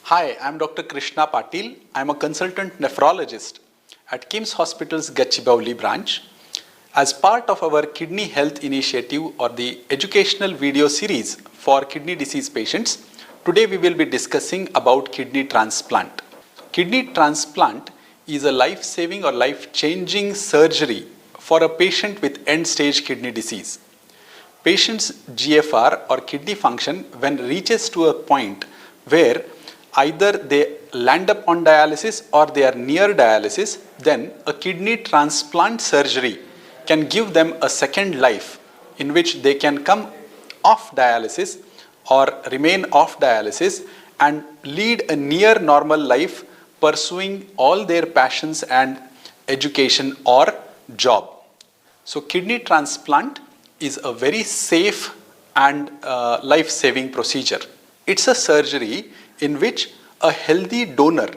Hi, I'm Dr. Krishna Patil. I'm a consultant nephrologist at KIMS Hospital's Gachibowli branch. As part of our kidney health initiative or the educational video series for kidney disease patients, today we will be discussing about kidney transplant. Kidney transplant is a life-saving or life-changing surgery for a patient with end-stage kidney disease. Patient's GFR or kidney function when reaches to a point where either they land up on dialysis or they are near dialysis, then a kidney transplant surgery can give them a second life in which they can come off dialysis or remain off dialysis and lead a near normal life pursuing all their passions and education or job. So kidney transplant is a very safe and life-saving procedure. It's a surgery in which a healthy donor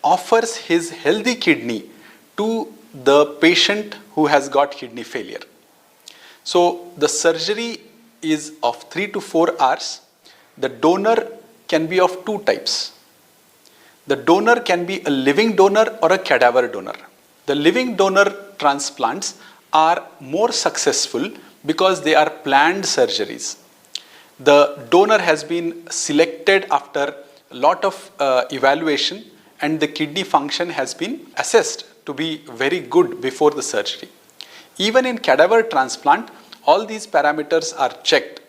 offers his healthy kidney to the patient who has got kidney failure. So the surgery is of 3 to 4 hours. The donor can be of two types. The donor can be a living donor or a cadaver donor. The living donor transplants are more successful because they are planned surgeries. The donor has been selected after a lot of evaluation and the kidney function has been assessed to be very good before the surgery. Even in cadaver transplant, all these parameters are checked,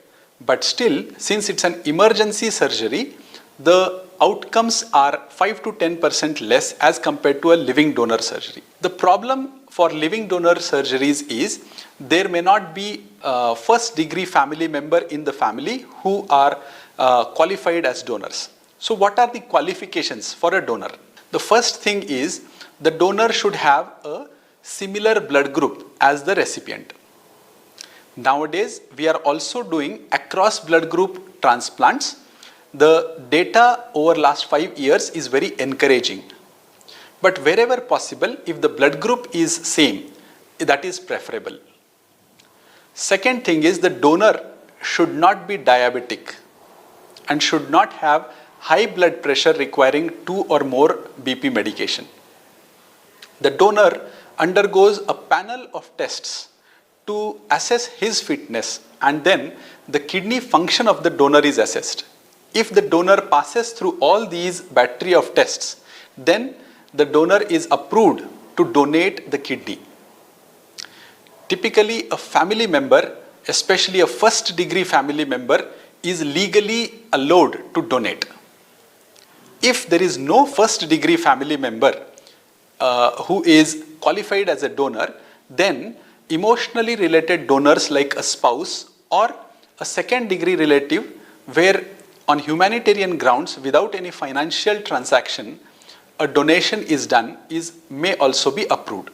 but still, since it's an emergency surgery, the outcomes are 5 to 10% less as compared to a living donor surgery. The problem for living donor surgeries is there may not be a first degree family member in the family who are qualified as donors. So what are the qualifications for a donor? The first thing is the donor should have a similar blood group as the recipient. Nowadays, we are also doing across blood group transplants. The data over last 5 years is very encouraging. But wherever possible, if the blood group is same, that is preferable. Second thing is the donor should not be diabetic and should not have high blood pressure requiring 2 or more BP medication. The donor undergoes a panel of tests to assess his fitness and then the kidney function of the donor is assessed. If the donor passes through all these battery of tests, then the donor is approved to donate the kidney. Typically, a family member, especially a first degree family member, is legally allowed to donate. If there is no first degree family member who is qualified as a donor, then emotionally related donors like a spouse or a second degree relative where on humanitarian grounds without any financial transaction a donation is done may also be approved.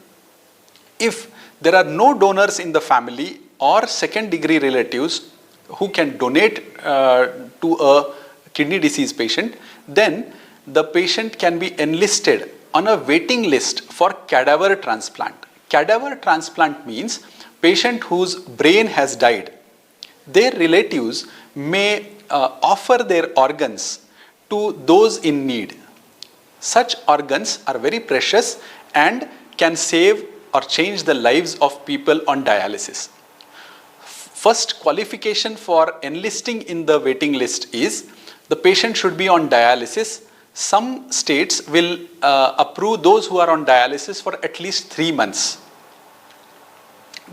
If there are no donors in the family or second degree relatives who can donate to a kidney disease patient, then the patient can be enlisted on a waiting list for cadaver transplant. Cadaver transplant means patient whose brain has died. Their relatives may offer their organs to those in need. Such organs are very precious and can save or change the lives of people on dialysis. First qualification for enlisting in the waiting list is the patient should be on dialysis. Some states will approve those who are on dialysis for at least 3 months.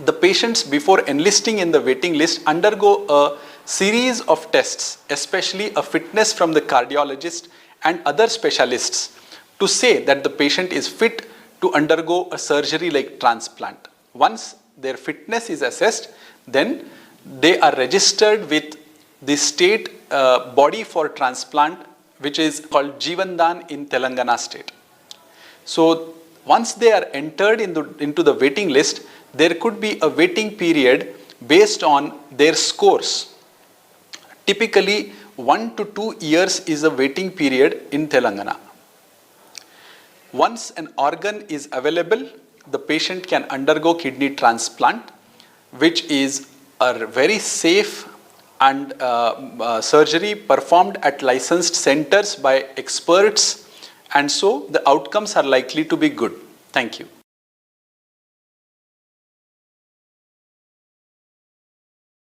The patients before enlisting in the waiting list undergo a series of tests, especially a fitness from the cardiologist and other specialists to say that the patient is fit to undergo a surgery like transplant. Once their fitness is assessed, then they are registered with the state body for transplant, which is called Jeevandan in Telangana state. So once they are entered into the waiting list, there could be a waiting period based on their scores. Typically 1 to 2 years is a waiting period in Telangana. Once an organ is available, the patient can undergo kidney transplant, which is a very safe and surgery performed at licensed centers by experts, and so the outcomes are likely to be good. Thank you.